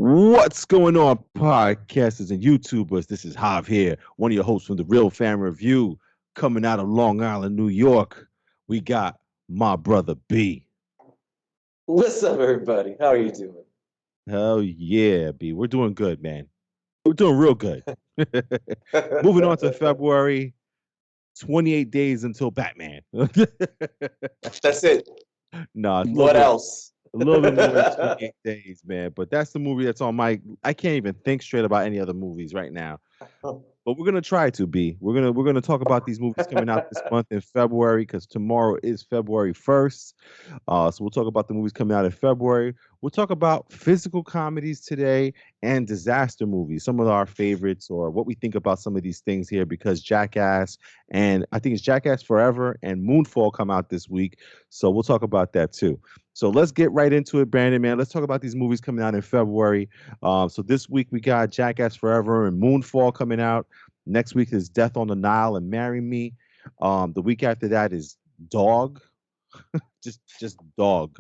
What's going on, podcasters and YouTubers? This is Hav here, one of your hosts from the Real Fan Review, coming out of Long Island, New York. We got my brother B. What's up, everybody? How are you doing? Hell yeah, B. We're doing good, man. We're doing real good. Moving on to February, 28 days until Batman. That's it. No, it's What else? a little bit more than 28 days, man. But that's the movie that's on my. I can't even think straight about any other movies right now. But we're gonna try to be. We're gonna talk about these movies coming out this month in February because tomorrow is February 1st. So we'll talk about the movies coming out in February. We'll talk about physical comedies today and disaster movies, some of our favorites or what we think about some of these things here because Jackass and I think it's Jackass Forever and Moonfall come out this week. So we'll talk about that too. So let's get right into it, Brandon, man. Let's talk about these movies coming out in February. So this week we got Jackass Forever and Moonfall coming out. Next week is Death on the Nile and Marry Me. The week after that is Dog. just Dog.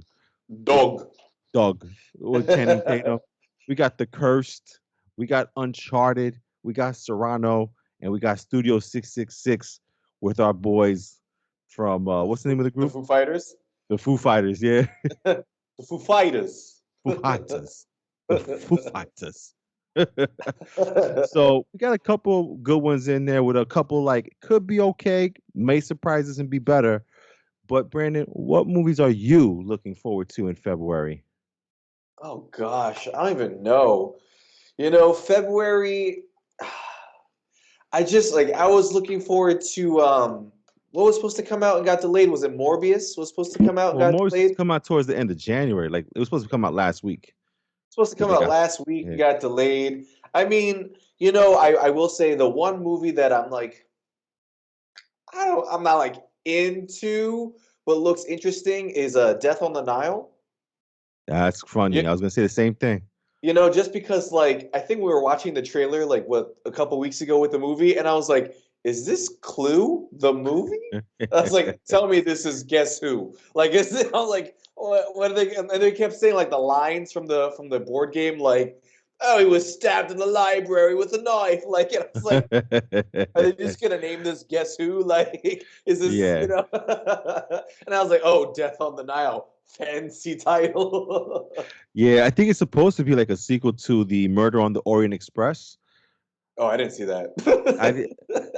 Dog with Channing Tatum. We got The Cursed. We got Uncharted. We got Serrano. And we got Studio 666 with our boys from, what's the name of the group? The Foo Fighters? The Foo Fighters, yeah. The Foo Fighters. Foo Fighters. The Foo Fighters. So we got a couple good ones in there with a couple like could be okay, may surprise us and be better. But Brandon, what movies are you looking forward to in February? Oh gosh, I don't even know. February. I was looking forward to what was supposed to come out and got delayed. Was it Morbius? Was supposed to come out and Well, got Morbius delayed? come out towards the end of January. Like it was supposed to come out last week. Supposed to But come they out got last week, yeah. got delayed. I mean, I will say the one movie that I'm like, I'm not like into, but looks interesting is Death on the Nile. That's funny. You, I was gonna say the same thing. just because like I think we were watching the trailer like what a couple weeks ago with the movie, and I was like, is this Clue the movie? I was like, tell me this is Guess Who? Like, is it? I was like, what are they? And they kept saying like the lines from the board game, like, oh, he was stabbed in the library with a knife. Like, and I was like, are they just gonna name this Guess Who? Like, is this Yeah. And I was like, oh, Death on the Nile, fancy title. Yeah, I think it's supposed to be like a sequel to the Murder on the Orient Express. Oh, I didn't see that.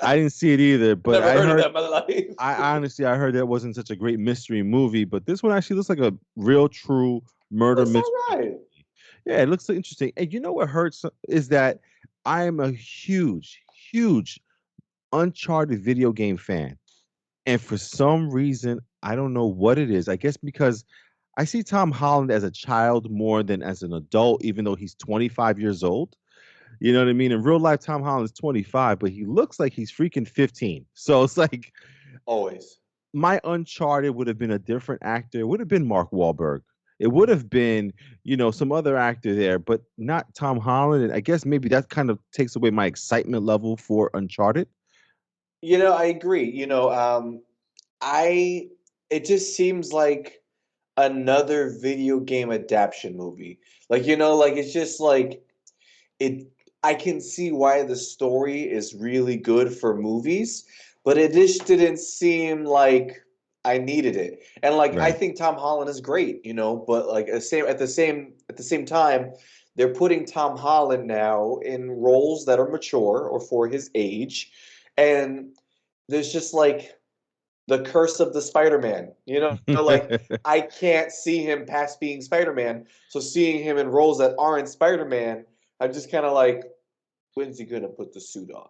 I didn't see it either, but Never I heard of heard that in my life. I heard that wasn't such a great mystery movie, but this one actually looks like a real true murder Looks all mystery. right. Yeah, it looks so interesting. And you know what hurts is that I am a huge, huge Uncharted video game fan. And for some reason, I don't know what it is. I guess because I see Tom Holland as a child more than as an adult, even though he's 25 years old. You know what I mean? In real life, Tom Holland's 25, but he looks like he's freaking 15. So it's like Always. my Uncharted would have been a different actor. It would have been Mark Wahlberg. It would have been, some other actor there, but not Tom Holland. And I guess maybe that kind of takes away my excitement level for Uncharted. I agree. I it just seems like another video game adaptation movie. Like it's just like it I can see why the story is really good for movies, but it just didn't seem like I needed it. And like I Right. think Tom Holland is great, but like at the same time, they're putting Tom Holland now in roles that are mature or for his age, and there's just like the curse of the Spider-Man. Like I can't see him past being Spider-Man. So seeing him in roles that aren't Spider-Man, I'm just kind of like, when's he gonna put the suit on?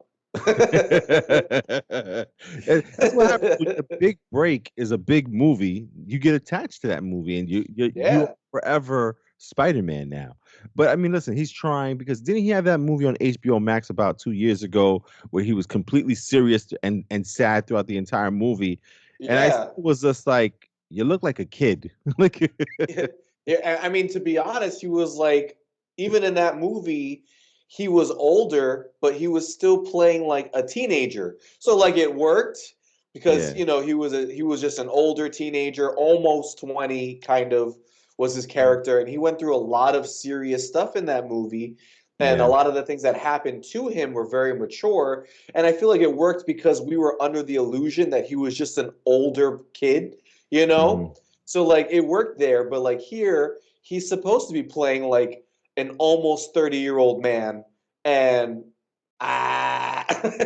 That's what happens when a big break is a big movie. You get attached to that movie, and you are Yeah. forever Spider-Man now. But I mean, listen, he's trying because didn't he have that movie on HBO Max about 2 years ago where he was completely serious and sad throughout the entire movie, and I Yeah. was just like, you look like a kid, like Yeah. I mean, to be honest, he was like, even in that movie, he was older, but he was still playing like a teenager. So like it worked because yeah, he was just an older teenager, almost 20, kind of was his character, and he went through a lot of serious stuff in that movie. And a Yeah. lot of the things that happened to him were very mature. And I feel like it worked because we were under the illusion that he was just an older kid, you Hmm. know? So like it worked there, but like here, he's supposed to be playing like an almost 30-year-old man. And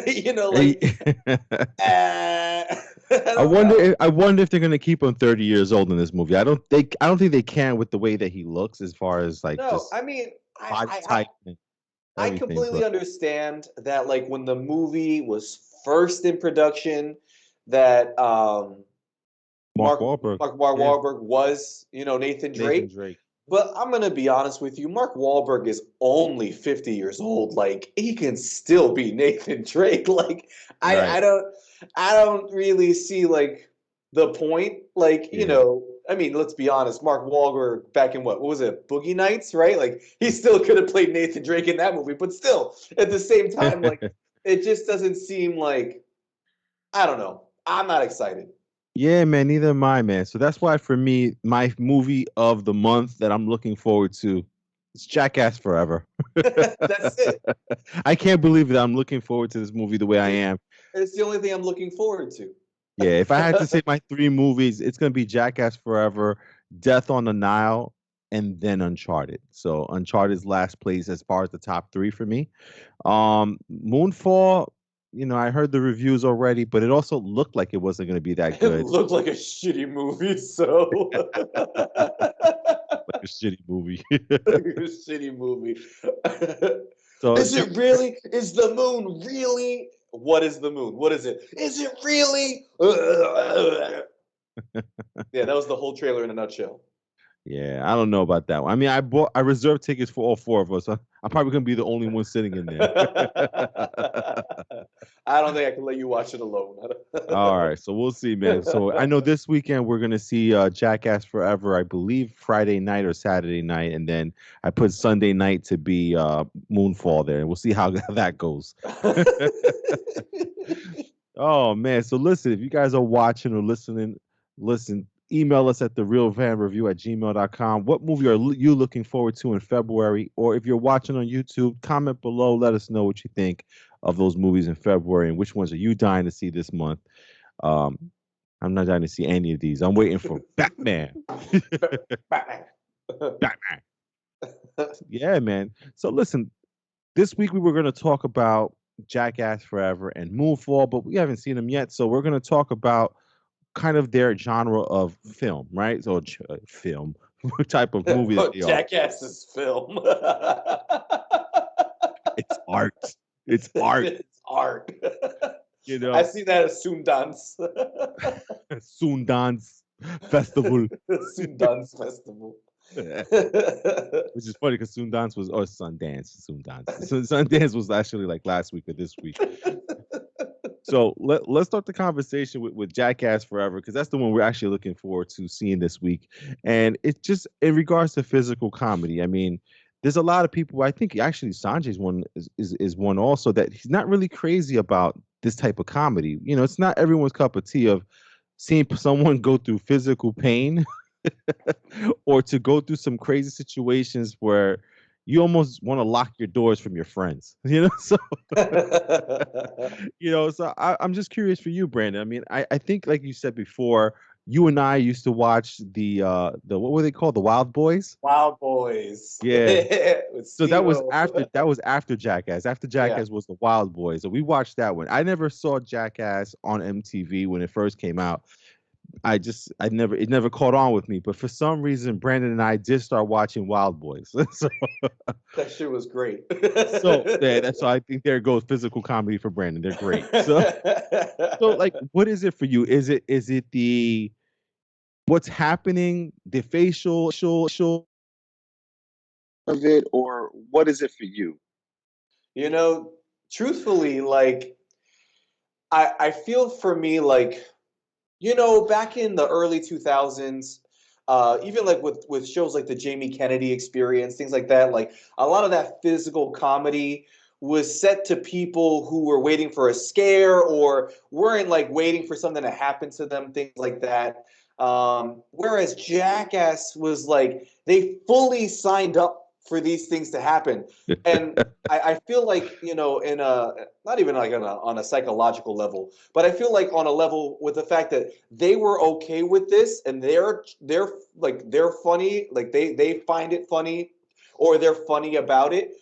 you know, like I I don't wonder. know. I wonder if they're gonna keep him 30 years old in this movie. I don't think they can with the way that he looks, as far as like No, just I mean, body type and I everything. completely But understand that, like, when the movie was first in production, that Mark Wahlberg, Mark yeah, Wahlberg was, you know, Nathan Nathan Drake. Drake. But I'm gonna be honest with you, Mark Wahlberg is only 50 years old. Like, he can still be Nathan Drake. Like, I Right. I don't I don't really see like the point. Like, you Yeah. know, I mean, let's be honest, Mark Wahlberg back in what was it, Boogie Nights, right? Like, he still could have played Nathan Drake in that movie, but still, at the same time, like, it just doesn't seem like, I don't know. I'm not excited. Yeah, man. Neither am I, man. So that's why for me, my movie of the month that I'm looking forward to is Jackass Forever. That's it. I can't believe that I'm looking forward to this movie the way I It- am. It's the only thing I'm looking forward to. Yeah, if I had to say my three movies, it's gonna be Jackass Forever, Death on the Nile, and then Uncharted. So Uncharted's last place as far as the top three for me. Moonfall, I heard the reviews already, but it also looked like it wasn't gonna be that It good. looked like a shitty movie, so Like a shitty movie. like a shitty movie. So Is it really? Is the moon really? What is the moon? What is it? Is it really? Yeah, that was the whole trailer in a nutshell. yeah, I don't know about that one. I mean, I reserved tickets for all four of us. I'm probably gonna be the only one sitting in there. I don't think I can let you watch it alone. All right, so we'll see, man. So I know this weekend we're gonna see Jackass Forever, I believe Friday night or Saturday night, and then I put Sunday night to be Moonfall there, and we'll see how that goes. Oh man, so listen, if you guys are watching or listening, listen, email us at therealvanreview@gmail.com. What movie are you looking forward to in February? Or if you're watching on YouTube, comment below, let us know what you think of those movies in February and which ones are you dying to see this month. Um, I'm not dying to see any of these. I'm waiting for Batman. Batman. Yeah, man. So listen, this week we were going to talk about Jackass Forever and Moonfall, but we haven't seen them yet. So we're going to talk about kind of their genre of film, right? So film, what type of movie that they are. Jackass's film. It's art. It's art. It's art. You I know, see that as Sundance. Sundance Festival. Sundance Festival. Which is funny because Sundance was or Sundance. Sundance was actually like last week or this week. So let's start the conversation with Jackass Forever because that's the one we're actually looking forward to seeing this week. And it's just in regards to physical comedy. I mean, there's a lot of people. I think actually Sanjay's one is one also that he's not really crazy about this type of comedy. It's not everyone's cup of tea of seeing someone go through physical pain or to go through some crazy situations where you almost want to lock your doors from your friends, so I'm just curious for you, Brandon. I mean, I think like you said before, you and I used to watch the what were they called, the Wild Boys. Wild Boys. Yeah. With So Steve-O. that was after Jackass. After Yeah. Jackass was the Wild Boys. So we watched that one. I never saw Jackass on MTV when it first came out. It never caught on with me. But for some reason, Brandon and I did start watching Wild Boys. so That shit was great. yeah, that's why I think there goes physical comedy for Brandon. They're great. So like, what is it for you? Is it the what's happening, the facial of it, or what is it for you? You know, truthfully, like I feel for me like, you know, back in the early 2000s, even like with shows like the Jamie Kennedy Experience, things like that, like a lot of that physical comedy was set to people who were waiting for a scare or weren't like waiting for something to happen to them, things like that. Whereas Jackass was like they fully signed up for these things to happen, and I feel like in a not even like on a psychological level, but I feel like on a level with the fact that they were okay with this and they're funny, like they find it funny or they're funny about it,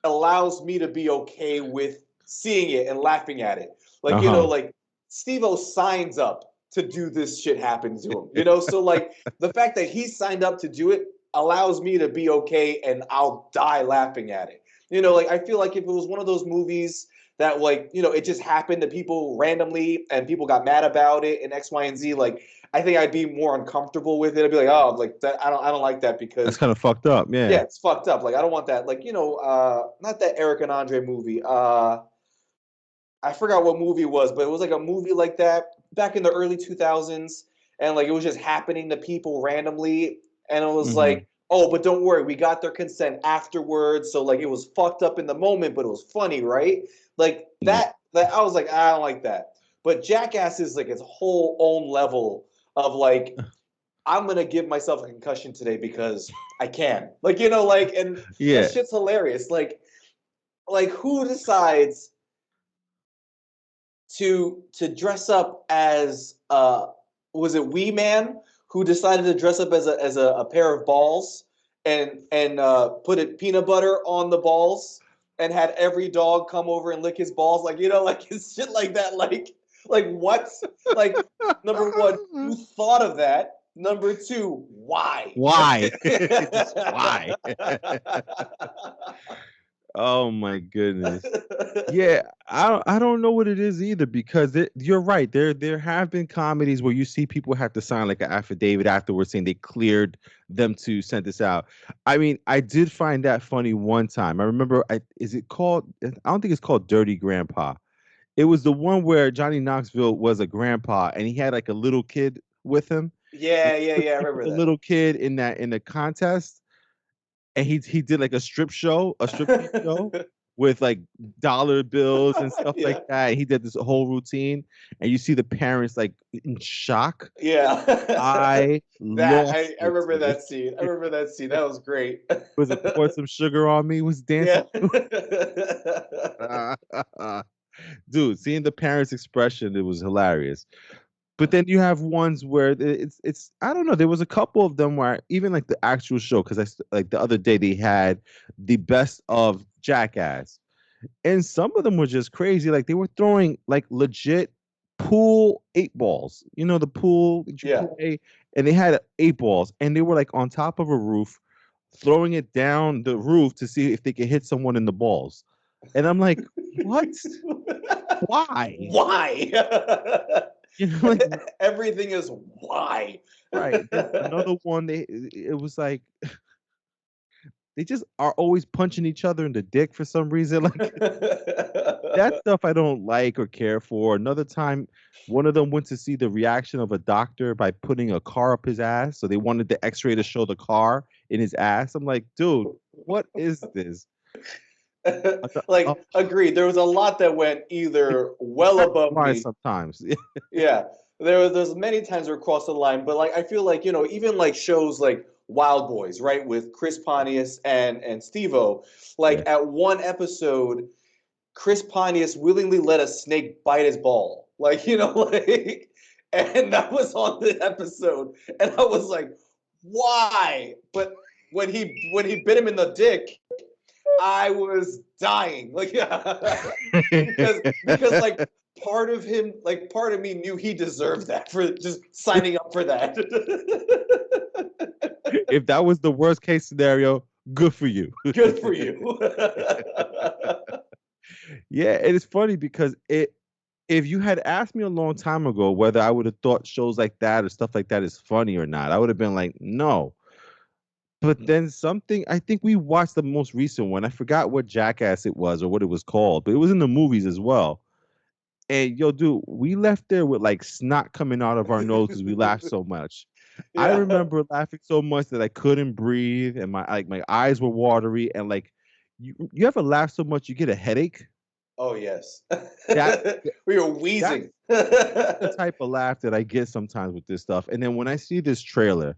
allows me to be okay with seeing it and laughing at it. Like, Uh-huh. like Steve-O signs up to do this shit happen to him. So like the fact that he signed up to do it allows me to be okay and I'll die laughing at it. Like I feel like if it was one of those movies that like, it just happened to people randomly and people got mad about it and X, Y, and Z, like I think I'd be more uncomfortable with it. I'd be like, oh, like that I don't like that That's because kind of fucked up. yeah, Yeah. it's fucked up. Like I don't want that. Like, not that Eric and Andre movie. I forgot what movie it was, but it was like a movie like that back in the early 2000s and like it was just happening to people randomly and it was Hmm. like, "Oh, but don't worry, we got their consent afterwards." So like it was fucked up in the moment, but it was funny, right? Like Yeah. that I was like, I don't like that. But Jackass is like its whole own level of like I'm gonna give myself a concussion today because I can. Like, like, and that Yeah. shit's hilarious. Like who decides to dress up as was it Wee Man who decided to dress up as a pair of balls and put it peanut butter on the balls and had every dog come over and lick his balls like like it's shit like that like what like number one who thought of that number two why Why? Just why? Oh my goodness. Yeah, I don't know what it is either because you're right. There have been comedies where you see people have to sign like an affidavit afterwards saying they cleared them to send this out. I mean, I did find that funny one time. I remember is it called I don't think it's called Dirty Grandpa. It was the one where Johnny Knoxville was a grandpa and he had like a little kid with him. And yeah I he put remember the that. little kid in the contest and he did like a strip tease show with like dollar bills and stuff like Yeah. that. He did this whole routine, and you see the parents like in shock. Yeah. I That lost I it, remember dude. that scene. I remember that scene. That was great. Was it pour some sugar on me? Was dancing, Yeah. dude. Seeing the parents' expression, it was hilarious. But then you have ones where it's I don't know. There was a couple of them where even like the actual show because like the other day they had the best of Jackass, and some of them were just crazy. Like they were throwing like legit pool eight balls. You know the pool that you Yeah. play, and they had eight balls, and they were like on top of a roof, throwing it down the roof to see if they could hit someone in the balls. And I'm like, what? Why? Why? Like Everything is why. right. Then another one, it was like they just are always punching each other in the dick for some reason. Like that stuff I don't like or care for. Another time, one of them went to see the reaction of a doctor by putting a car up his ass. So they wanted the X-ray to show the car in his ass. I'm like, dude, what is this? Like, agreed. There was a lot that went either well above Line me. sometimes. Yeah, there's many times where it crossed the line, but like I feel like even like shows like Wild Boys, right, with Chris Pontius and Steve-O, like Yeah. at one episode, Chris Pontius willingly let a snake bite his ball, like like, and that was on the episode, and I was like, why? But when he bit him in the dick, I was dying, like because like part of me knew he deserved that for just signing up for that. If that was the worst case scenario, good for you. Good for you. Yeah, and it's funny because if you had asked me a long time ago whether I would have thought shows like that or stuff like that is funny or not, I would have been like, no. But then something, I think we watched the most recent one. I forgot what Jackass it was or what it was called, but it was in the movies as well. And yo, dude, we left there with like snot coming out of our nose because we laughed so much. I Yeah. remember laughing so much that I couldn't breathe and my eyes were watery and like you ever laugh so much you get a headache? Oh yes. That We were that's wheezing. the type of laugh that I get sometimes with this stuff. And then when I see this trailer,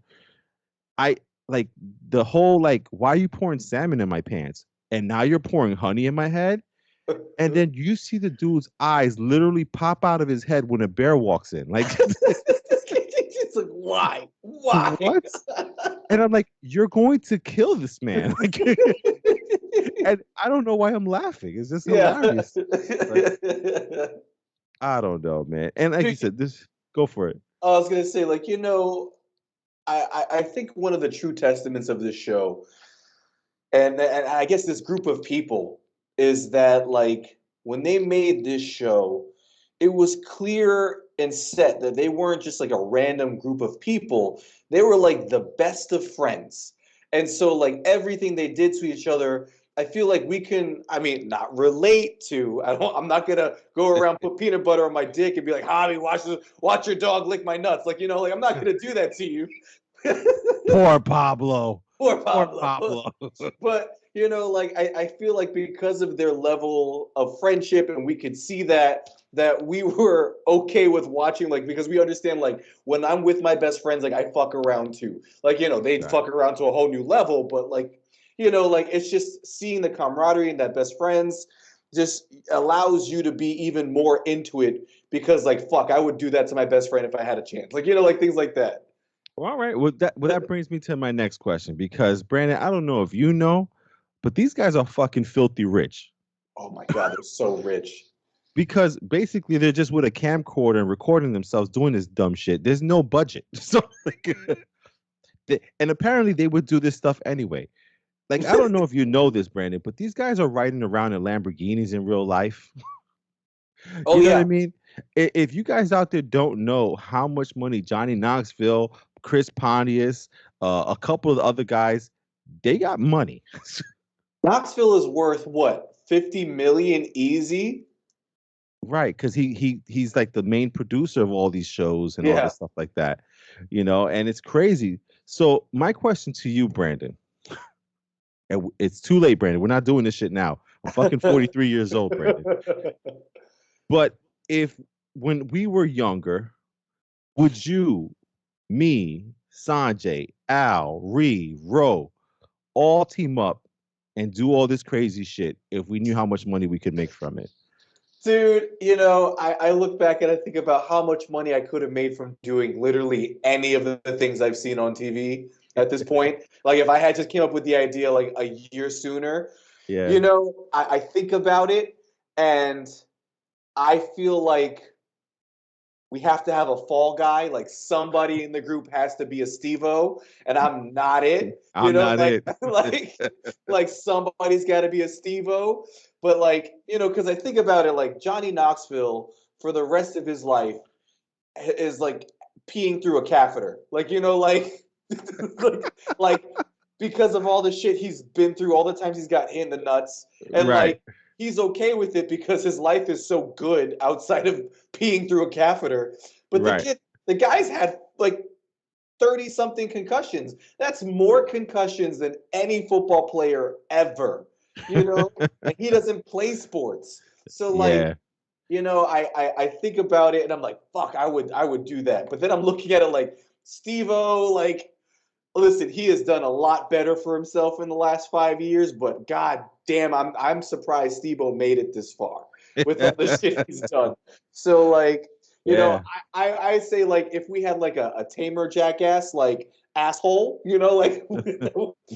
I like the whole like, why are you pouring salmon in my pants? And now you're pouring honey in my head. And then you see the dude's eyes literally pop out of his head when a bear walks in. Like, It's like, why? Why? what? And I'm like, you're going to kill this man. Like, and I don't know why I'm laughing. It's just Yeah. hilarious. Like, I don't know, man. And like you Dude, said, this go for it. I was gonna say, like, I think one of the true testaments of this show, and I guess this group of people, is that like when they made this show, it was clear and set that they weren't just like a random group of people. They were like the best of friends. And so like everything they did to each other, I feel like we can, I mean, not relate to. I'm not gonna go around put peanut butter on my dick and be like, Javi, watch your dog lick my nuts. Like, like I'm not gonna do that to you. Poor Pablo. Poor Poor Pablo. Pablo. But like I feel like because of their level of friendship, and we could see that we were okay with watching, like, because we understand, like, when I'm with my best friends, like, I fuck around too. Like, they Right. fuck around to a whole new level, but like, like it's just seeing the camaraderie and that best friends just allows you to be even more into it, because like, fuck, I would do that to my best friend if I had a chance. Like, like things like that. Well, all right. Well, that brings me to my next question because Brandon, I don't know if you know, but these guys are fucking filthy rich. Oh my God, they're so rich. Because basically they're just with a camcorder and recording themselves doing this dumb shit. There's no budget. So like, and apparently they would do this stuff anyway. Like, I don't know if you know this, Brandon, but these guys are riding around in Lamborghinis in real life. Oh You know what yeah. I mean? If you guys out there don't know how much money Johnny Knoxville, Chris Pontius, a couple of the other guys, they got money. Knoxville is worth what? 50 million easy? Right, because he's like the main producer of all these shows and all Yeah. this stuff like that, and it's crazy. So my question to you, Brandon, and it's too late, Brandon. We're not doing this shit now. I'm fucking 43 years old, Brandon. But if when we were younger, would you, me, Sanjay, Al, Ree, Ro, all team up and do all this crazy shit if we knew how much money we could make from it? Dude, I look back and I think about how much money I could have made from doing literally any of the things I've seen on TV at this point. Like if I had just came up with the idea like a year sooner, Yeah. I think about it and I feel like we have to have a fall guy. Like somebody in the group has to be a Steve-O, and I'm not it. I'm not Like it. like somebody's got to be a Steve-O. But like because I think about it, like Johnny Knoxville for the rest of his life is like peeing through a catheter. Like like because of all the shit he's been through, all the times he's got hit in the nuts, and Right. like he's okay with it because his life is so good outside of peeing through a catheter. But Right. the guy's had like 30 something concussions. That's more concussions than any football player ever. And he doesn't play sports. So like, Yeah. I think about it and I'm like, fuck, I would do that. But then I'm looking at it like Steve-O, like, listen, he has done a lot better for himself in the last 5 years, but god damn, I'm surprised Steve-O made it this far with all the shit he's done. So like, Yeah. I say like if we had like a tamer jackass, like asshole, like I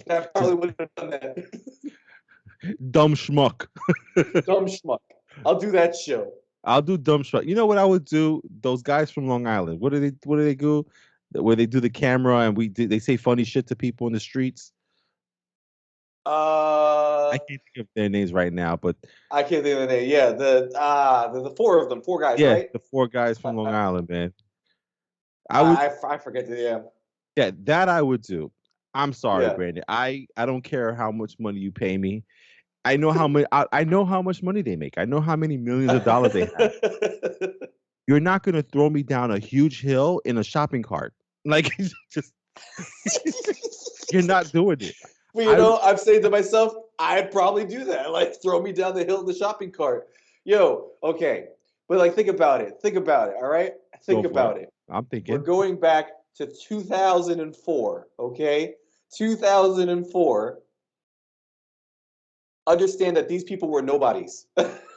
Just probably would have done that. dumb schmuck. Dumb schmuck. I'll do that show. I'll do dumb schmuck. You know what I would do? Those guys from Long Island. What do they do? Where they do the camera and they say funny shit to people in the streets. I Uh, can't think of their names right now, but I can't think of the name. Yeah, the four of them, four guys, yeah, right? the four guys I from Long Island, man. I would, I forget the yeah. yeah, that I would do. I'm sorry, Yeah. Brandon. I don't care how much money you pay me. I know how much I know how much money they make. I know how many millions of dollars they have. You're not gonna throw me down a huge hill in a shopping cart. Like just you're not doing it. But I would I'm saying to myself, I'd probably do that. Like throw me down the hill in the shopping cart. Yo, okay. But like think about it. Think about it, all right? Go Think for it. about it. I'm We're thinking. going back to 2004, okay? 2004. Understand that these people were nobodies.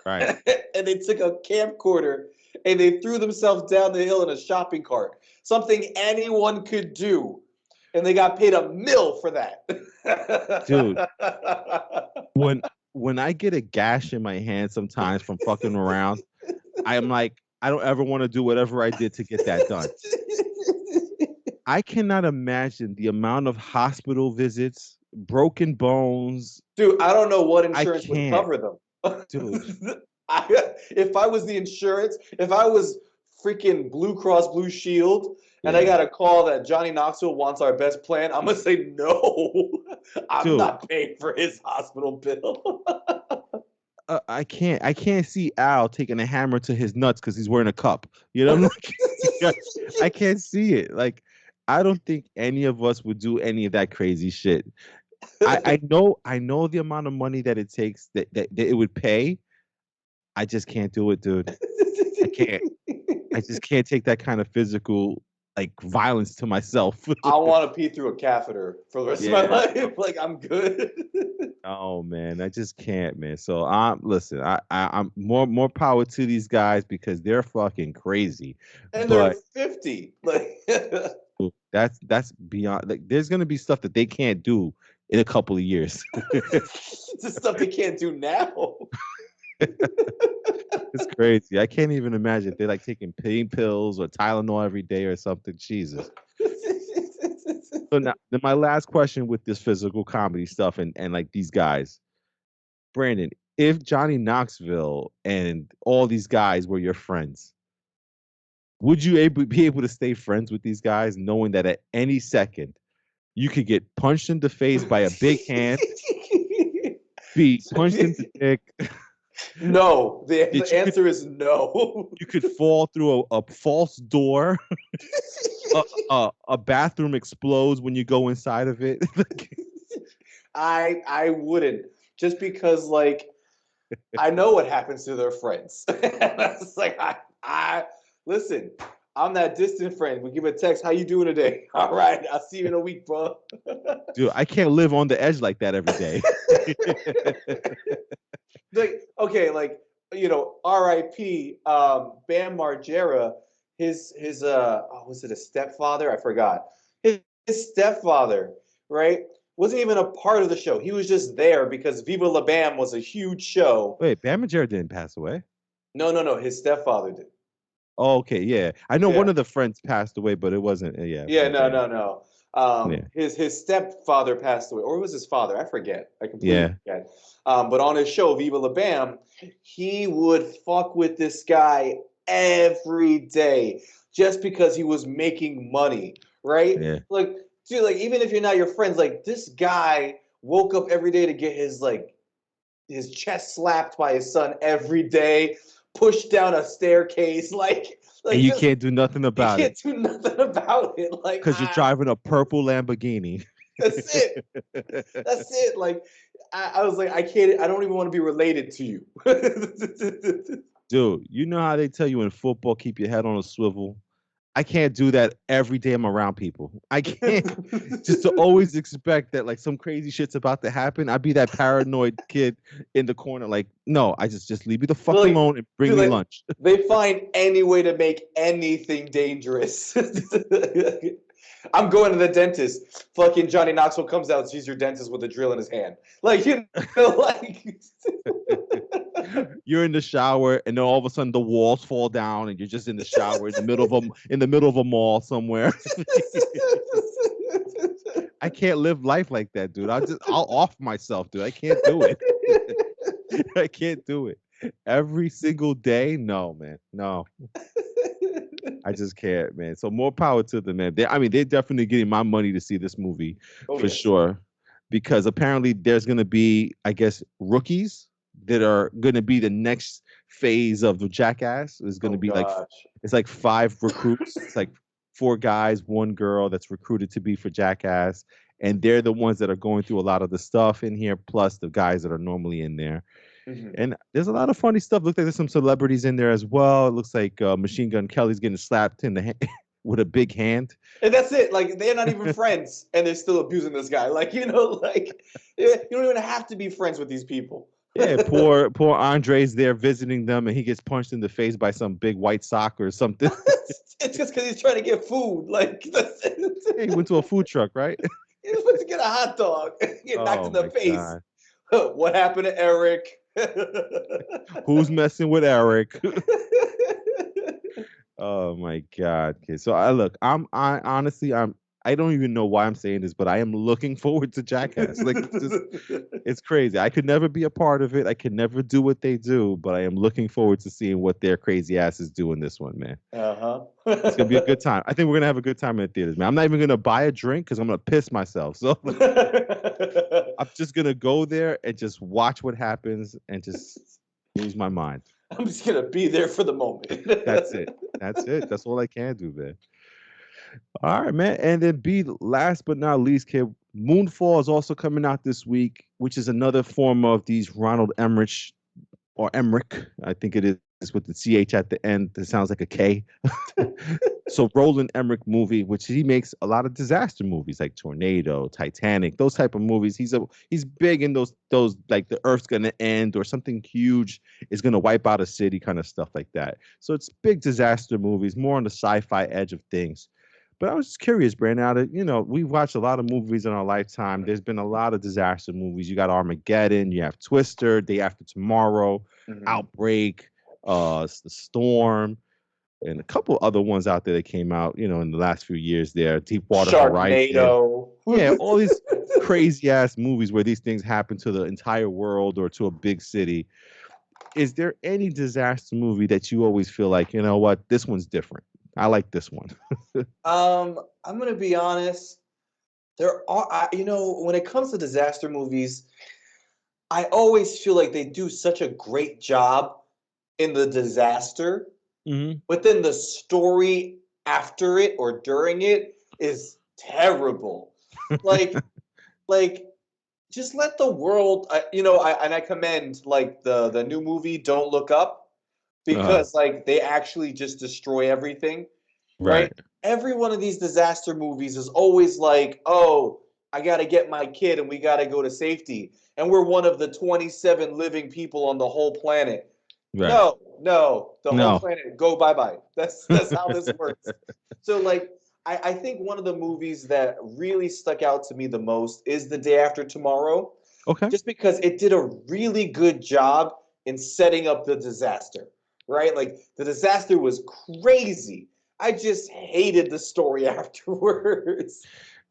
Right. And they took a camcorder and they threw themselves down the hill in a shopping cart. Something anyone could do. And they got paid a mill for that. Dude, when when I get a gash in my hand sometimes from fucking around, I am like, I don't ever want to do whatever I did to get that done. I cannot imagine the amount of hospital visits, broken bones. Dude, I don't know what I insurance would can't, cover them. dude. If I was the insurance, if I was freaking Blue Cross Blue Shield, and I Yeah, got a call that Johnny Knoxville wants our best plan, I'm gonna say no. I'm dude. not paying for his hospital bill. I can't see Al taking a hammer to his nuts because he's wearing a cup. You know, I'm like, I can't see it. Like, I don't think any of us would do any of that crazy shit. I know the amount of money that it takes that it would pay. I just can't do it, dude. I can't. I just can't take that kind of physical like violence to myself. I want to pee through a catheter for the rest of my Yeah. life. Like I'm good. Oh man, I just can't, man. So listen, I'm more power to these guys because they're fucking crazy. And they're But 50. Like that's beyond like there's gonna be stuff that they can't do in a couple of years. it's just stuff they can't do now. It's crazy. I can't even imagine if they're like taking pain pills or Tylenol every day or something. Jesus. So now then my last question with this physical comedy stuff and like these guys. Brandon, if Johnny Knoxville and all these guys were your friends, would you be able to stay friends with these guys knowing that at any second you could get punched in the face by a big hand, be punched in the dick, No, the that answer is no. you could fall through a false door, a bathroom explodes when you go inside of it. I wouldn't, just because like I know what happens to their friends. It's like I listen. I'm that distant friend. We give a text. How you doing today? All right. I'll see you in a week, bro. Dude, I can't live on the edge like that every day. Like okay, like R.I.P. Bam Margera. His was it a stepfather? I forgot. His stepfather, right? Wasn't even a part of the show. He was just there because Viva La Bam was a huge show. Wait, Bam Margera didn't pass away? No, no, no. His stepfather did. Oh, okay, yeah. I know one Yeah. of the friends passed away, but it wasn't. Yeah, it Yeah, wasn't no, Bam. no, no. Yeah, His stepfather passed away, or it was his father? I forget. I completely yeah, forget. But on his show, Viva La Bam, he would fuck with this guy every day just because he was making money, right? yeah. Like, dude, like even if you're not your friends, like this guy woke up every day to get his chest slapped by his son every day, pushed down a staircase, And like you just can't do nothing you about can't it do nothing about it. Like because you're driving a purple Lamborghini. that's it. That's it. Like I was like, I can't. I don't even want to be related to you. Dude, you know how they tell you in football, keep your head on a swivel? I can't do that every day I'm around people. I can't just to always expect that like some crazy shit's about to happen. I'd be that paranoid kid in the corner, like, no, I just leave me the fuck like, alone and bring dude, me like lunch. they find any way to make anything dangerous. I'm going to the dentist. Fucking Johnny Knoxville comes out, sees your dentist with a drill in his hand. Like like You're in the shower, and then all of a sudden the walls fall down, and you're just in the shower in the middle of a mall somewhere. I can't live life like that, dude. I'll off myself, dude. I can't do it. I can't do it. Every single day, no, man, no. I just can't, man. So more power to them, man. I mean, they're definitely getting my money to see this movie Oh for yes. sure, because apparently there's gonna be, I guess, rookies that are gonna be the next phase of the Jackass. Is Oh gonna be like gosh. it's like 5 recruits. It's like 4 guys, 1 girl that's recruited to be for Jackass, and they're the ones that are going through a lot of the stuff in here, plus the guys that are normally in there. Mhm. And there's a lot of funny stuff. Looks like there's some celebrities in there as well. It looks like Machine Gun Kelly's getting slapped in the with a big hand. And that's it. Like they're not even friends, and they're still abusing this guy. Like like you don't even have to be friends with these people. Yeah, poor Andre's there visiting them, and he gets punched in the face by some big white sock or something. It's just because he's trying to get food. Like Yeah, he went to a food truck, right? he was supposed to get a hot dog, get knocked Oh in the my face. God. What happened to Eric? Who's messing with Eric? Oh my God, kid. So I look, I honestly, I don't even know why I'm saying this, but I am looking forward to Jackass. Like it's crazy. I could never be a part of it. I could never do what they do, but I am looking forward to seeing what their crazy asses do in this one, man. It's gonna be a Uh-huh. good time. I think we're gonna have a good time in the theaters, man. I'm not even gonna buy a drink because I'm gonna piss myself. So I'm just gonna go there and just watch what happens and just lose my mind. I'm just gonna be there for the moment. That's it. That's it. That's all I can do, man. All right, man. And then B, last but not least, kid, Moonfall is also coming out this week, which is another form of these Ronald Emmerich or Emmerich, I think it is with the CH at the end. That sounds like a K. So Roland Emmerich movie, which he makes a lot of disaster movies like Tornado, Titanic, those type of movies. He's big in those like the Earth's gonna end or something huge is gonna wipe out a city kind of stuff like that. So it's big disaster movies, more on the sci-fi edge of things. But I was just curious, Brandon. Now that we've watched a lot of movies in our lifetime. There's been a lot of disaster movies. You got Armageddon, you have Twister, Day After Tomorrow, Mhm. Outbreak, The Storm, and a couple other ones out there that came out, in the last few years there. Deepwater Horizon. Sharknado. Yeah, all these crazy ass movies where these things happen to the entire world or to a big city. Is there any disaster movie that you always feel like, you know what, this one's different? I like this one. I'm gonna be honest. When it comes to disaster movies, I always feel like they do such a great job in the disaster, Hmm. but then the story after it or during it is terrible. Like, like just let the world. I commend like the new movie Don't Look Up Uh, because like they actually just destroy everything, right? right. Every one of these disaster movies is always like, oh, I got to get my kid and we got to go to safety. And we're one of the 27 living people on the whole planet. Right. No, no, the whole No. planet, go bye-bye. That's how this works. So like I think one of the movies that really stuck out to me the most is The Day After Tomorrow, Okay. just because it did a really good job in setting up the disaster, right? Like the disaster was crazy. I just hated the story afterwards.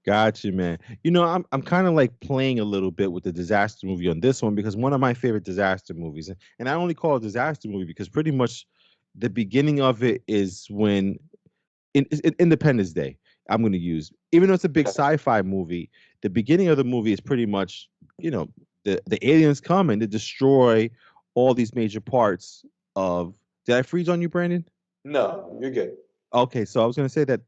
Gotcha, man. I'm kind of like playing a little bit with the disaster movie on this one because one of my favorite disaster movies, and I only call it disaster movie because pretty much the beginning of it is when Independence Day. I'm going to use, even though it's a big Okay. sci-fi movie, the beginning of the movie is pretty much, the aliens come and they destroy all these major parts of. Did I freeze on you, Brandon? No, you're good. Okay, so I was going to say that,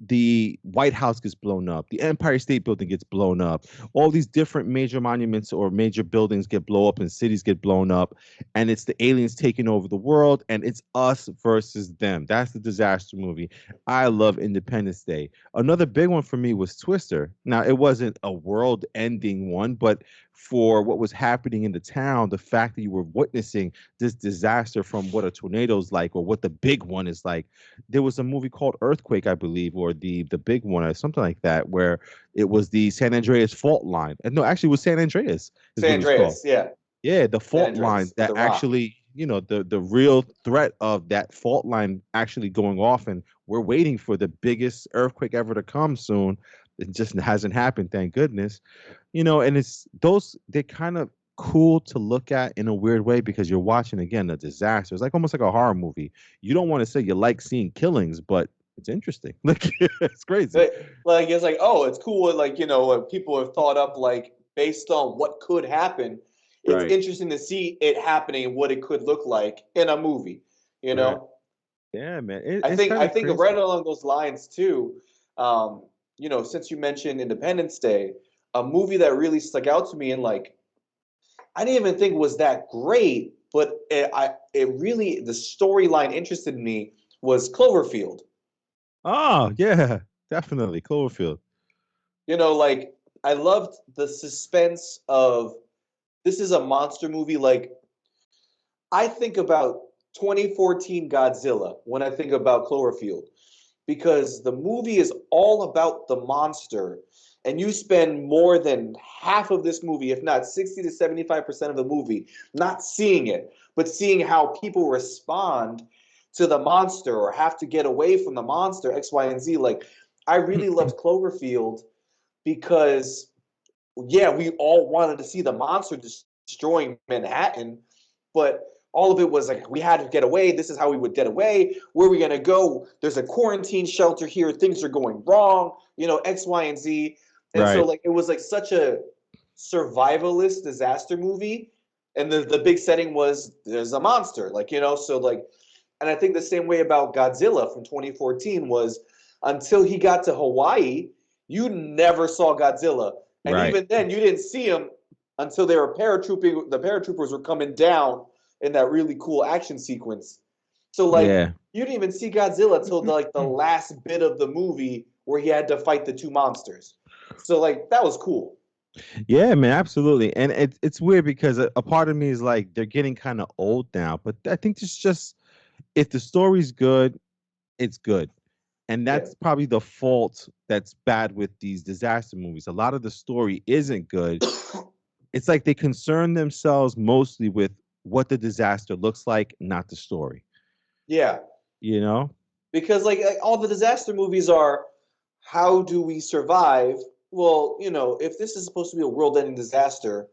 the White House gets blown up, the Empire State Building gets blown up, all these different major monuments or major buildings get blown up and cities get blown up, and it's the aliens taking over the world, and it's us versus them. That's the disaster movie. I love Independence Day. Another big one for me was Twister. Now, it wasn't a world-ending one, but for what was happening in the town, the fact that you were witnessing this disaster from what a tornado's like or what the big one is like. There was a movie called Earthquake, I believe, or the big one, or something like that, where it was the San Andreas fault line. And no, actually, it was San Andreas, is San what it was called. Andreas, yeah. Yeah, the San fault line Andreas with that the rock. actually, the real threat of that fault line actually going off, and we're waiting for the biggest earthquake ever to come soon. It just hasn't happened, thank goodness. And it's those they're kind of cool to look at in a weird way because you're watching again a disaster. It's like almost like a horror movie. You don't want to say you like seeing killings, but it's interesting. Like it's crazy. Like it's like, oh, it's cool. Like, when people have thought up like based on what could happen. It's Right. interesting to see it happening and what it could look like in a movie, you Right. know? Yeah, man. It, I it's think kind I of think crazy. right along those lines too, since you mentioned Independence Day, a movie that really stuck out to me and like I didn't even think was that great, but it really the storyline interested me was Cloverfield. Oh, yeah, definitely. Cloverfield. Like I loved the suspense of this is a monster movie. Like I think about 2014 Godzilla when I think about Cloverfield because the movie is all about the monster. And you spend more than half of this movie, if not 60 to 75% of the movie, not seeing it, but seeing how people respond to the monster or have to get away from the monster, X, Y, and Z. Like, I really loved Cloverfield because, yeah, we all wanted to see the monster destroying Manhattan, but all of it was like we had to get away. This is how we would get away. Where are we gonna go? There's a quarantine shelter here. Things are going wrong. X, Y, and Z. And so Right. like it was like such a survivalist disaster movie. And the big setting was there's a monster. So like and I think the same way about Godzilla from 2014 was until he got to Hawaii, you never saw Godzilla. And Right. even then you didn't see him until they were paratrooping the paratroopers were coming down in that really cool action sequence. So like Yeah. you didn't even see Godzilla till the last bit of the movie where he had to fight the two monsters. So like that was cool. Yeah, man, absolutely. And it's weird because a part of me is like they're getting kind of old now, but I think it's just if the story's good, it's good. And Yeah. that's probably the fault that's bad with these disaster movies. A lot of the story isn't good. It's like they concern themselves mostly with what the disaster looks like, not the story. Yeah. You know? Because like all the disaster movies are how do we survive? Well, if this is supposed to be a world-ending disaster,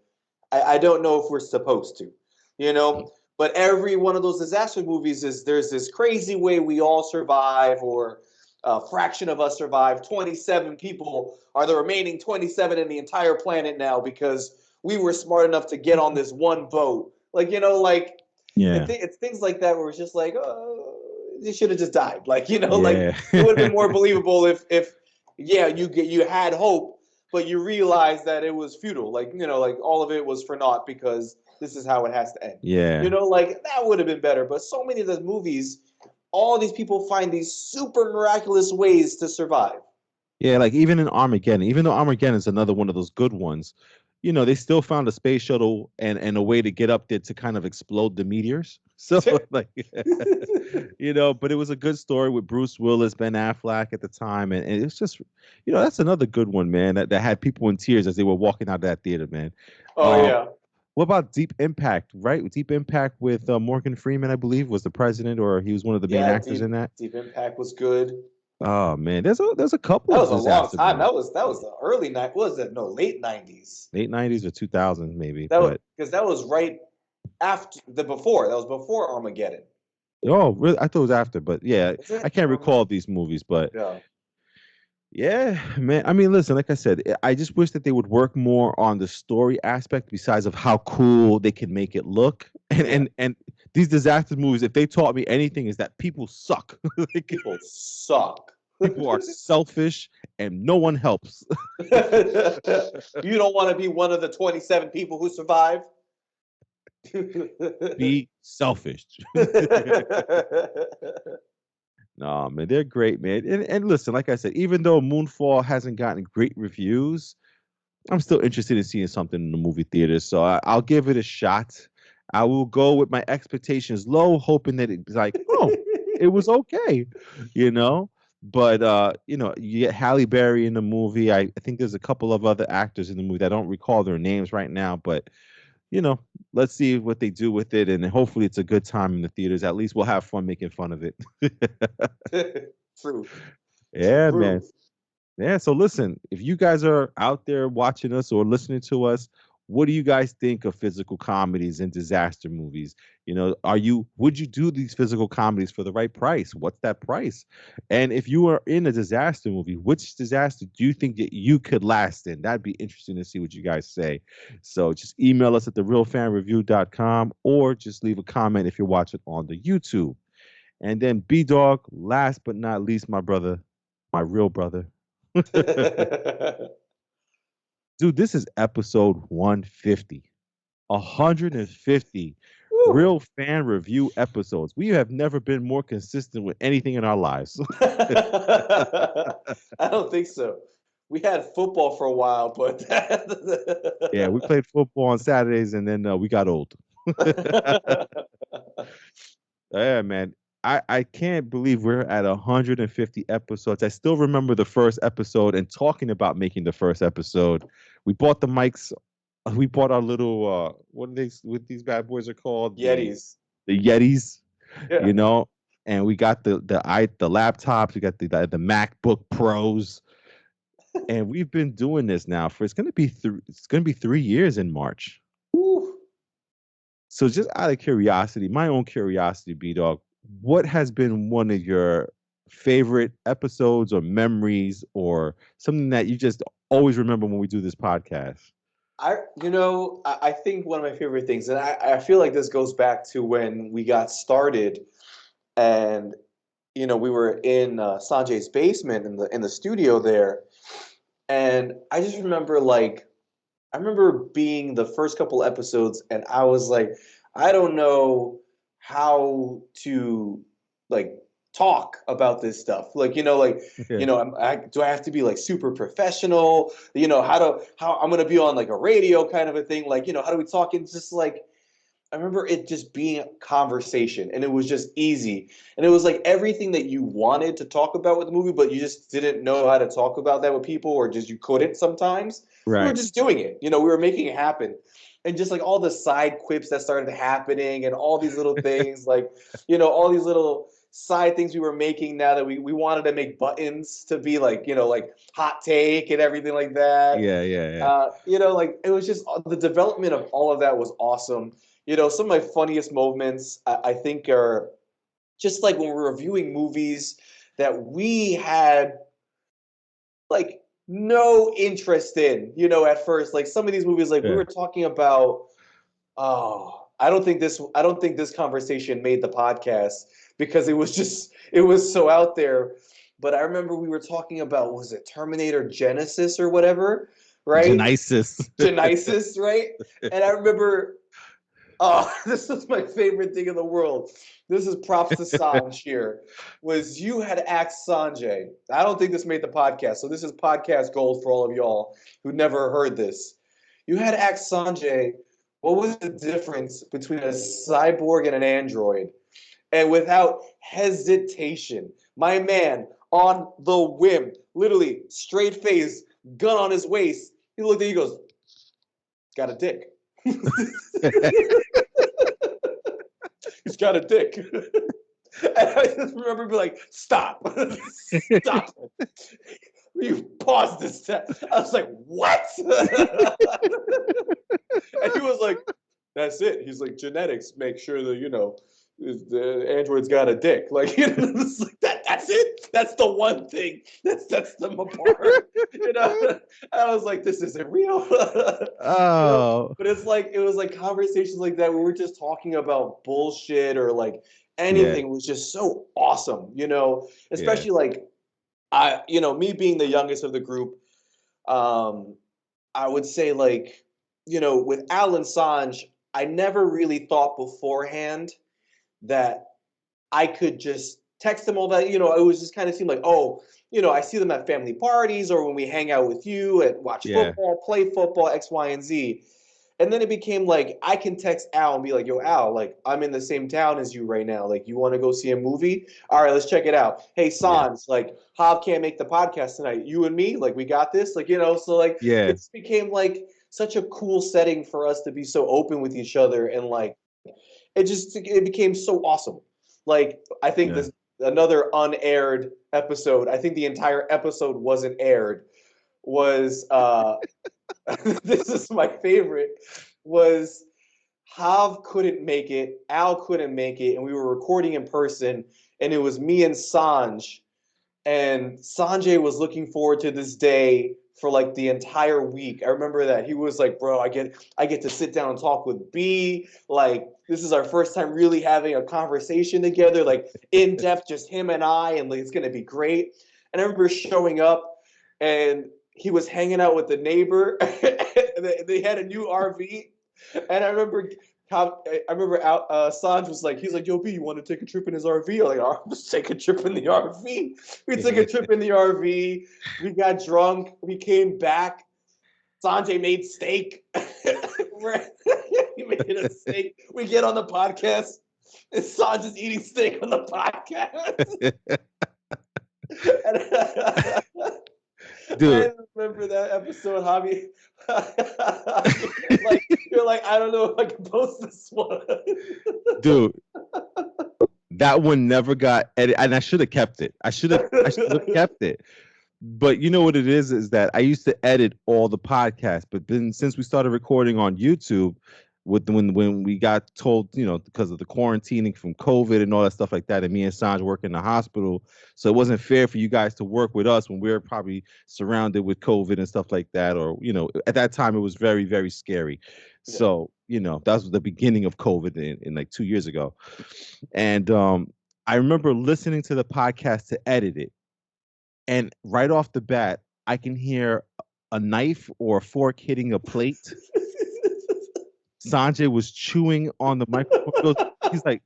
I don't know if we're supposed to, you know. But every one of those disaster movies is there's this crazy way we all survive, or a fraction of us survive. 27 people are the remaining 27 in the entire planet now because we were smart enough to get on this one boat. Like Yeah. it's things like that where it's just like, oh, you should have just died. Like Yeah. it would have been more believable if yeah, you had hope, but you realized that it was futile. Like all of it was for naught because this is how it has to end. Yeah. Like that would have been better. But so many of the movies, all these people find these super miraculous ways to survive. Yeah, like even in Armageddon, even though Armageddon is another one of those good ones, they still found a space shuttle and a way to get up there to kind of explode the meteors. So like but it was a good story with Bruce Willis, Ben Affleck at the time, and it's just that's another good one, man, that had people in tears as they were walking out of that theater, man. Oh Um yeah. what about Deep Impact, right? Deep Impact with Morgan Freeman, I believe, was the president, or he was one of the main Yeah, actors in Deep that. Deep Impact was good. Oh man, there's a couple That of was a long disaster time. movies. That was the early night. What was it? No, late 90s. Late 90s or 2000s maybe, That was but because that was right after the before. That was before Armageddon. oh really, I thought it was after, but yeah, Is I it? I can't don't know. recall these movies, but Yeah. yeah, man, I mean, listen, like I said, I just wish that they would work more on the story aspect besides of how cool they can make it look. and Yeah. and and these disaster movies, if they taught me anything, is that people suck. Like, People suck. people are selfish and no one helps. You don't want to be one of the 27 people who survive. Be selfish. No, man, they're great, man. And listen, like I said, even though Moonfall hasn't gotten great reviews, I'm still interested in seeing something in the movie theater. So I'll give it a shot. I will go with my expectations low, hoping that it's like, oh, it was okay, you know. But you get Halle Berry in the movie. I think there's a couple of other actors in the movie. I don't recall their names right now, but you know, let's see what they do with it, and hopefully it's a good time in the theaters. At least we'll have fun making fun of it. True. Yeah, man. True. Yeah, so listen, if you guys are out there watching us or listening to us, what do you guys think of physical comedies and disaster movies? Would you do these physical comedies for the right price? What's that price? And if you are in a disaster movie, which disaster do you think that you could last in? That'd be interesting to see what you guys say. So just email us at therealfanreview.com or just leave a comment if you're watching on the YouTube. And then B Dog, last but not least, my brother, my real brother. Dude, this is episode 150. 150 Woo. real fan review episodes. We have never been more consistent with anything in our lives. I don't think so. We had football for a while, but Yeah, we played football on Saturdays and then we got old. Yeah, man. I can't believe we're at 150 episodes. I still remember the first episode and talking about making the first episode. We bought the mics. We bought our little what are they what these bad boys are called? Yetis. The Yetis, Yeah. you know, and we got the laptops, we got the MacBook Pros, and we've been doing this now for it's gonna be 3 years in March. Woo. So just out of curiosity, my own curiosity, B Dog, what has been one of your favorite episodes or memories or something that you just always remember when we do this podcast? I think one of my favorite things, and I feel like this goes back to when we got started, and we were in Sanjay's basement in the studio there, and I just remember I remember being the first couple episodes, and I was like, I don't know how to like talk about this stuff. Yeah. Do I have to be like super professional? How I'm gonna be on like a radio kind of a thing? How do we talk? And just like I remember it just being a conversation, and it was just easy, and it was like everything that you wanted to talk about with the movie, but you just didn't know how to talk about that with people, or just you couldn't sometimes. We were Right. just doing it, we were making it happen, and just like all the side quips that started happening, and all these little things, all these little side things we were making. Now that we wanted to make buttons to be like hot take and everything like that. Yeah, yeah, yeah. Like it was just the development of all of that was awesome. Some of my funniest moments, I think, are just like when we're reviewing movies that we had like no interest in, at first. Like some of these movies, like we Yeah. were talking about, oh, I don't think this conversation made the podcast because it was so out there. But I remember we were talking about, was it Terminator Genesis or whatever, right? Genesis. Genesis, right? And I remember, oh, this is my favorite thing in the world. This is props to Sanj here. Was you had asked Sanjay. I don't think this made the podcast, so this is podcast gold for all of y'all who never heard this. You had asked Sanjay, what was the difference between a cyborg and an android? And without hesitation, my man, on the whim, literally straight face, gun on his waist, he looked at you, he goes, got a dick. He's got a dick. And I just remember being like, stop. Stop. You pause this. I was like, what? And he was like, that's it. He's like, genetics make sure that, the android's got a dick. Like, it's like that's it. That's the one thing that sets them apart. And I was like, this isn't real. Oh. But it was like conversations like that where we're just talking about bullshit or like Yeah. anything was just so awesome, Yeah. especially like me being the youngest of the group. I would say with Alan Sanj, I never really thought beforehand that I could just text them all that. It was just kind of seemed like, oh, I see them at family parties or when we hang out with you and watch Yeah. football, play football, X, Y, and Z. And then it became like I can text Al and be like, yo, Al, like I'm in the same town as you right now. Like, you want to go see a movie? All right, let's check it out. Hey, Yeah. Sans, like Hob can't make the podcast tonight. You and me, like we got this. Like, so like Yeah. it just became like such a cool setting for us to be so open with each other and like it became so awesome. Like I think Yeah. this another unaired episode. I think the entire episode wasn't aired. Was this is my favorite. Was Hav couldn't make it, Al couldn't make it, and we were recording in person, and it was me and Sanj, and Sanjay was looking forward to this day for like the entire week. I remember that he was like, "Bro, I get to sit down and talk with B. Like, this is our first time really having a conversation together, like in depth, just him and I, and like it's gonna be great." And I remember showing up, and he was hanging out with the neighbor. They had a new RV, And I remember Sanj was like, he's like, yo, B, you want to take a trip in his RV? I'm like, oh, let's take a trip in the RV. We took a trip in the RV. We got drunk. We came back. Sanjay made steak. He made a steak. We get on the podcast, and Sanj is eating steak on the podcast. Dude. I remember that episode, Javi. You're like, I don't know if I can post this one. Dude, that one never got edited, and I should have kept it. I should have kept it. But you know what it is that I used to edit all the podcasts, but then since we started recording on YouTube, when we got told, because of the quarantining from COVID and all that stuff like that, and me and Sanj work in the hospital, so it wasn't fair for you guys to work with us when we were probably surrounded with COVID and stuff like that, or at that time it was very, very scary. Yeah. So that was the beginning of COVID in like 2 years ago, and I remember listening to the podcast to edit it. And right off the bat, I can hear a knife or a fork hitting a plate. Sanjay was chewing on the microphone. He's like,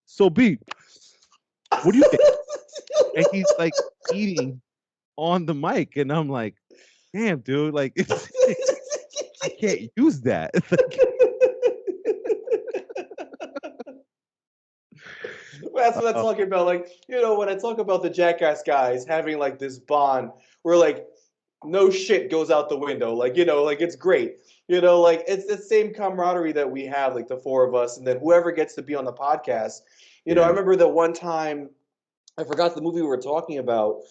"So B, what do you think?" And he's like eating on the mic, and I'm like, "Damn, dude! Like, I can't use that." That's what I'm talking about. Like, when I talk about the Jackass guys having like this bond where like no shit goes out the window. Like, like it's great. Like it's the same camaraderie that we have, like the four of us, and then whoever gets to be on the podcast. I remember the one time, I forgot the movie we were talking about,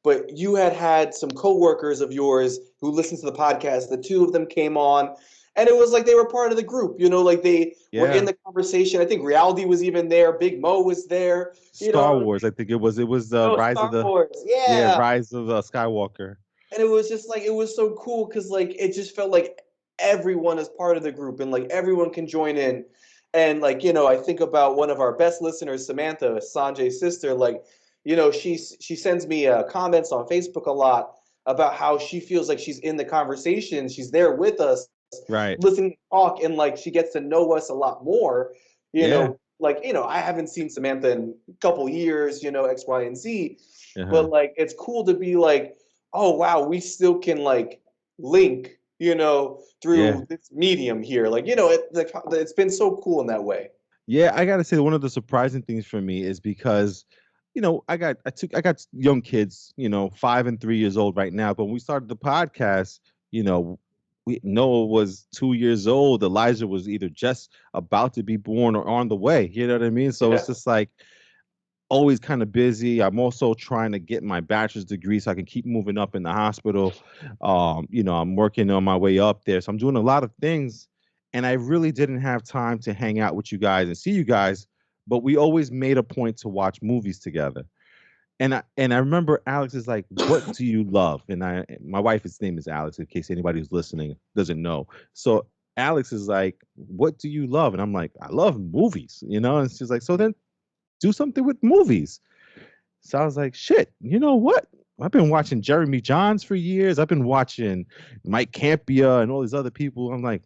but you had some coworkers of yours who listened to the podcast. The two of them came on. And it was like they were part of the group, like they were in the conversation. I think Reality was even there. Big Mo was there. Star Wars, I think it was. It was Rise of the Wars. Yeah, Rise of Skywalker. And it was just like, it was so cool because like it just felt like everyone is part of the group and like everyone can join in. And like, I think about one of our best listeners, Samantha, Sanjay's sister. Like, she sends me comments on Facebook a lot about how she feels like she's in the conversation. She's there with us. Right. Listening to talk, and like she gets to know us a lot more. I haven't seen Samantha in a couple years, X, Y, and Z. But like it's cool to be like, oh wow, we still can like link, through this medium here. Like, it's been so cool in that way. Yeah, I gotta say one of the surprising things for me is because I got young kids, 5 and 3 years old right now. But when we started the podcast, Noah was 2 years old. Elijah was either just about to be born or on the way. You know what I mean? So it's just like always kind of busy. I'm also trying to get my bachelor's degree so I can keep moving up in the hospital. I'm working on my way up there. So I'm doing a lot of things. And I really didn't have time to hang out with you guys and see you guys. But we always made a point to watch movies together. And I remember Alex is like, "What do you love?" And my wife's name is Alex, in case anybody who's listening doesn't know. So Alex is like, "What do you love?" And I'm like, "I love movies," And she's like, "So then do something with movies." So I was like, "Shit, you know what? I've been watching Jeremy Johns for years. I've been watching Mike Campia and all these other people." I'm like,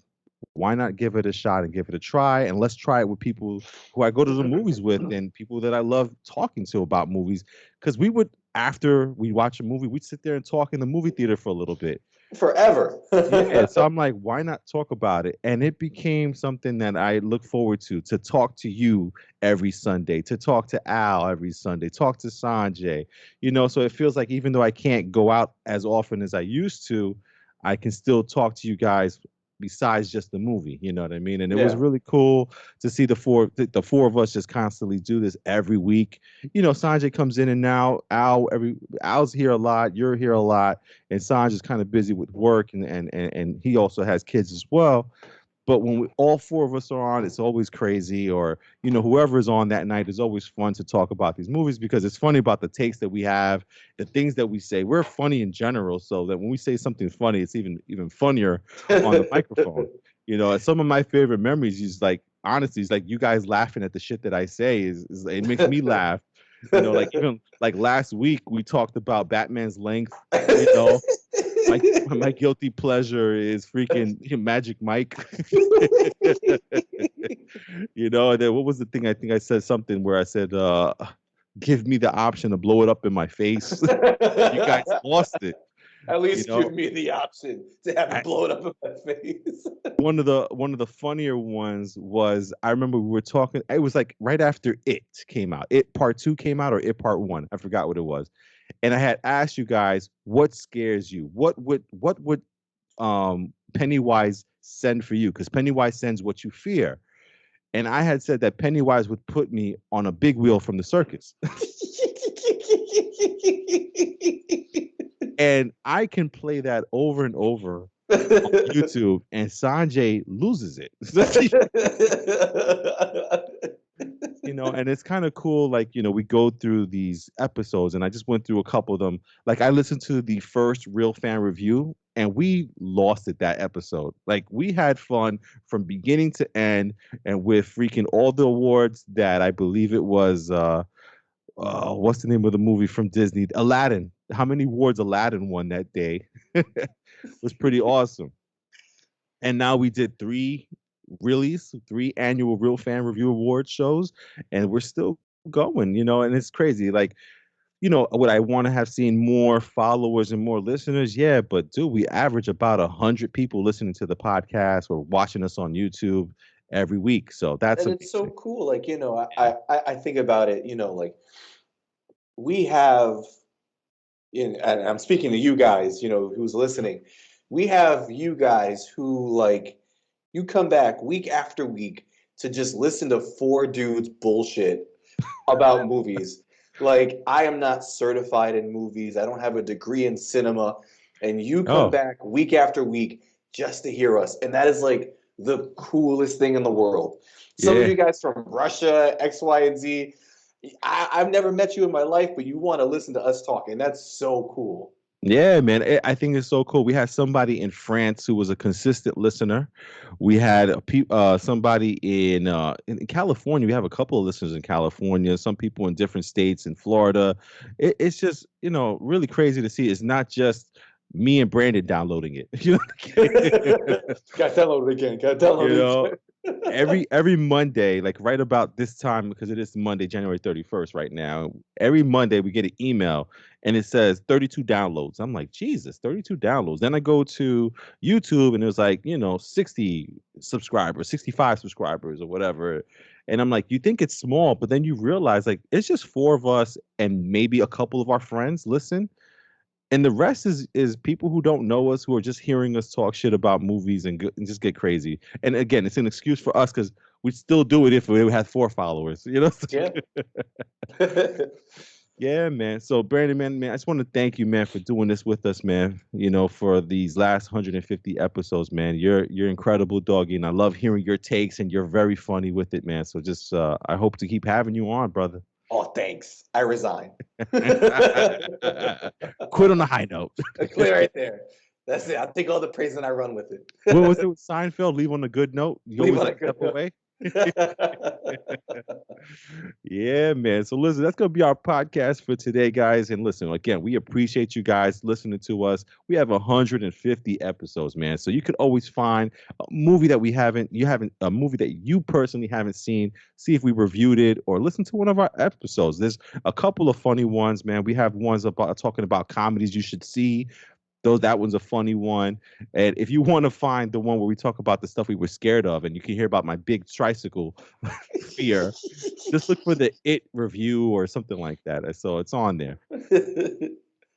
why not give it a shot and give it a try? And let's try it with people who I go to the movies with and people that I love talking to about movies. Because after we watch a movie, we'd sit there and talk in the movie theater for a little bit. Forever. Yeah. So I'm like, why not talk about it? And it became something that I look forward to talk to you every Sunday, to talk to Al every Sunday, talk to Sanjay, so it feels like even though I can't go out as often as I used to, I can still talk to you guys besides just the movie, you know what I mean? And it was really cool to see the four of us just constantly do this every week. Sanjay comes in and now Al's here a lot, you're here a lot, and Sanjay's kind of busy with work and he also has kids as well. But when all four of us are on, it's always crazy. Or, whoever is on that night is always fun to talk about these movies because it's funny about the takes that we have, the things that we say. We're funny in general, so that when we say something funny, it's even funnier on the microphone. And some of my favorite memories is like, honestly, is like you guys laughing at the shit that I say is it makes me laugh. Like even like last week we talked about Batman's length, My guilty pleasure is freaking Magic Mike. And then what was the thing? I think I said something where I said, give me the option to blow it up in my face. You guys lost it. At You least know, give me the option to have it I, blown up in my face. one of the funnier ones was I remember we were talking. It was like right after It came out. It Part 2 came out or It Part 1. I forgot what it was. And I had asked you guys, what scares you? What would Pennywise send for you? Because Pennywise sends what you fear. And I had said that Pennywise would put me on a big wheel from the circus. And I can play that over and over on YouTube, and Sanjay loses it. And it's kind of cool. Like, we go through these episodes, and I just went through a couple of them. Like, I listened to the first Real Fan Review, and we lost it that episode. Like, we had fun from beginning to end, and with freaking all the awards that I believe it was, what's the name of the movie from Disney? Aladdin. How many awards Aladdin won that day? Was pretty awesome. And now we did three annual Real Fan Review Award shows, and we're still going, and it's crazy. Like, would I want to have seen more followers and more listeners? Yeah, but dude, we average about 100 people listening to the podcast or watching us on YouTube every week. So that's And amazing. it's so cool. Like, I think about it, like we have, and I'm speaking to you guys, who's listening. We have you guys who, like, you come back week after week to just listen to four dudes bullshit about movies. Like, I am not certified in movies. I don't have a degree in cinema. And you come back week after week just to hear us. And that is like the coolest thing in the world. Some of you guys from Russia, X, Y, and Z. I've never met you in my life, but you want to listen to us talk, and that's so cool. Yeah, man. I think it's so cool. We had somebody in France who was a consistent listener. We had somebody in California. We have a couple of listeners in California, some people in different states in Florida. It's just, really crazy to see. It's not just me and Brandon downloading it. Got downloaded again. Got downloaded again. Every Monday, like right about this time, because it is Monday, January 31st right now, every Monday we get an email and it says 32 downloads. I'm like, Jesus, 32 downloads. Then I go to YouTube and it was like, 60 subscribers, 65 subscribers or whatever. And I'm like, you think it's small, but then you realize like it's just four of us and maybe a couple of our friends listen. And the rest is people who don't know us, who are just hearing us talk shit about movies and just get crazy. And again, it's an excuse for us because we'd still do it if we had 4 followers, Yeah. Yeah, man. So Brandon, man, I just want to thank you, man, for doing this with us, man. For these last 150 episodes, man. You're incredible, doggy, and I love hearing your takes, and you're very funny with it, man. So just I hope to keep having you on, brother. Oh, thanks. I resign. Quit on a high note. Quit right there. That's it. I'll take all the praise and I run with it. What was it with Seinfeld? Leave on a good note. You Leave always on a good step note. away. Yeah, man. So listen, that's gonna be our podcast for today, guys. And listen, again, we appreciate you guys listening to us. We have 150 episodes, man. So you could always find a movie that a movie that you personally haven't seen, see if we reviewed it, or listen to one of our episodes. There's a couple of funny ones, man. We have ones about talking about comedies you should see. That one's a funny one. And if you want to find the one where we talk about the stuff we were scared of, and you can hear about my big tricycle fear, just look for the It review or something like that. So it's on there.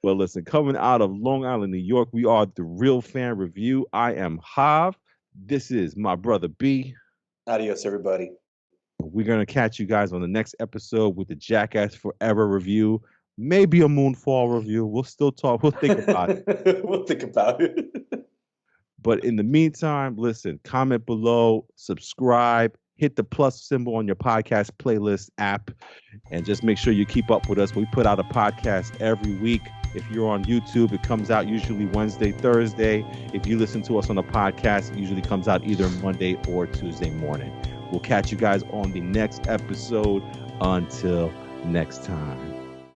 Well, listen, coming out of Long Island, New York, we are the Real Fan Review. I am Hav. This is my brother B. Adios, everybody. We're going to catch you guys on the next episode with the Jackass Forever review. Maybe a Moonfall review. We'll still talk. We'll think about it. We'll think about it. But in the meantime, listen, comment below, subscribe, hit the plus symbol on your podcast playlist app, and just make sure you keep up with us. We put out a podcast every week. If you're on YouTube, it comes out usually Wednesday, Thursday. If you listen to us on a podcast, it usually comes out either Monday or Tuesday morning. We'll catch you guys on the next episode. Until next time.